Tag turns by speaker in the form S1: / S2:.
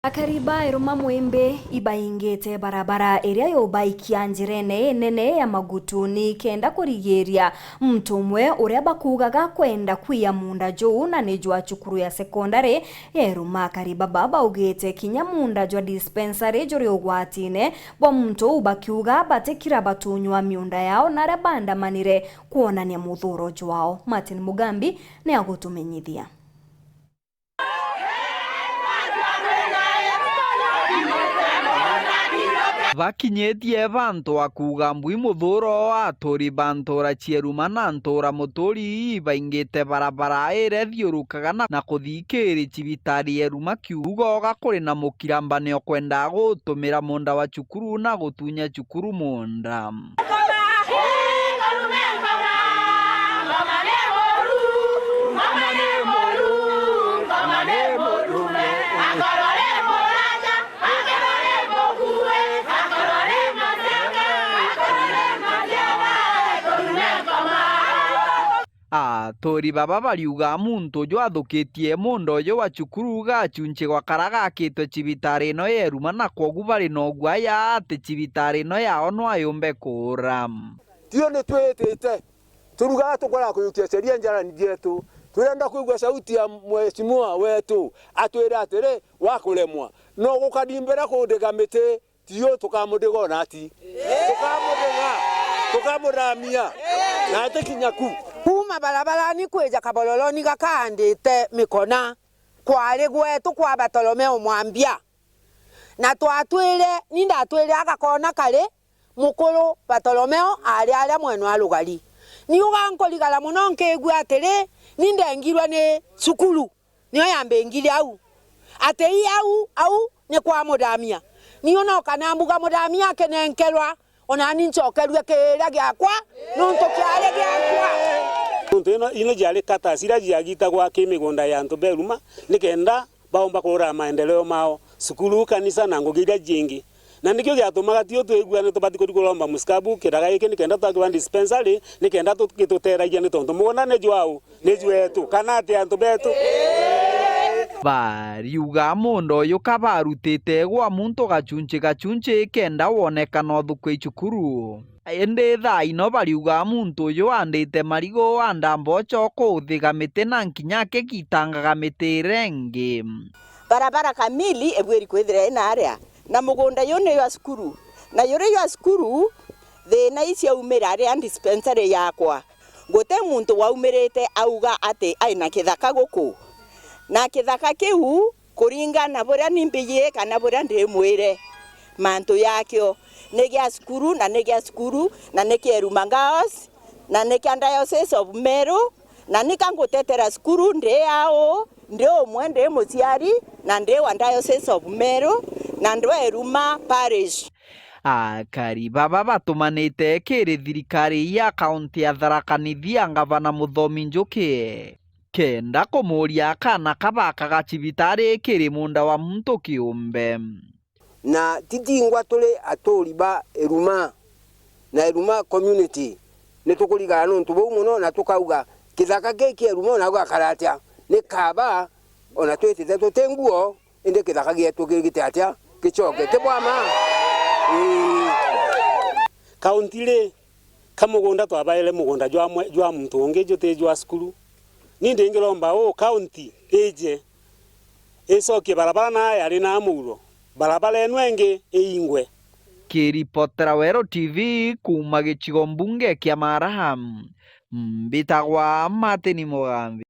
S1: Akariba iruma mwembe ibaingete barabara iria yobaikia njirene nene ya Magutuni kenda kurigeria mtumwe uria bakugaga kwenda kwiya munda juu na nijwa cukuru ya sekondari ya iruma. Akariba baba ugete kinya munda jwa dispensary juri ugwatine bwa muntu ubakiuga batekira batunywa miunda yao na rabanda manire kuonania muthuro jwao. Martin Mugambi ne agutumenyithia.
S2: Bakinyetie bantu akuga mbui muthuro atori bantora chieruma na ntora mutori baingite barabara ire thiurukaga na kuthikiri cibitari eruma kiugoga kuri na mukirambane kwenda gutumira munda wa cukuru na gutunya cukuru munda. Tori baba bariuga muntu jo athukitie mundo jo wa cukuru gachunche gwa karaga kito cibitari no yeruma na kogu bari no gwaya ate cibitari no yao no ayombe kuram.
S3: Tio ni twetete turuga tukora kuyukia sheria njarani dietu turenda kuigwa sauti ya mheshimiwa wetu atwira atire wakulemwa no gukadimbera kundigamite tio tukamudigona ati tukamuramia na ate kinyaku
S4: kuma barabarani kweja kabololoni gakandite mikona kwari gwetu kwa Bartolomeo Mwambia na twatwire ninda twire agakona kale mukuru Bartolomeo ali mwenu alugari ni ugankoligala muno nkegwa atire ninda ngirwa ne sukulu niyo yambe ngiri au atei au ne kwa mudamia niyo no kana mbuga mudamia kenenkelwa onani nchokerwe kera gyakwa nonto kyale gyakwa
S3: Tuntena ino jale kata sira jiagita kwa kimigunda ya Ntoberuma nikenda baomba kura maendeleo mao sukulu kanisa na ngogira jingi na ndikyo gyatumaga tio twegwa ne tobati kudikolomba muskabu kiraga iki nikenda twagwa dispensary nikenda tukitotera ije tonto muona ne jwao ne jwetu kanate ya Ntobetu
S2: bariuga mundo yo kabarutite gwa muntu gachunche kenda wonekana thukwe cukuru. Ende thaino bariuga muntu yo andite marigo anda mbocho kuthigamite na nkinyake kitangaga mitirengi
S5: barabara kamili ebweri kwithira ina aria na mugunda yone ya skuru na yore ya skuru thina icio umira aria dispensary yakwa gote muntu waumirite auga ati aina kithaka guku na kithaka kiu kuringana buria nimbiye kana buria ndimwire mantu yakyo negia skuru na nekieruma Girls na nekia Diocese of Meru na nikangutetera skuru ndi yao ndio mwende muciari na ndi wa Diocese of Meru na ndo Eruma Parish.
S2: Akariba batumanite kiri thirikari ya kaunti ya Tharaka Nithi ngavana Muthomi Njuki kenda kumuria kana kabaka gacibitari kiri munda wa muntu kiumbe
S6: na titingwa tole atori ba Eruma na Eruma community netukuligana nontu bo muno na tukauga kithaka keki Eruma na gakaratia ne kaba ona twetete tutenguo inde kithaka gietu gigite atia kichoke tebwama
S3: kauntile kamugunda twabaile mugunda jwa muntu onge jote jwa skulu ninde ngilomba county eje esoke barabara na yari na amuro barabara enwenge eingwe.
S2: Kiripotera Wero TV kuma gicigo mbunge kia Maraham mbitagwa Martin Mugambi.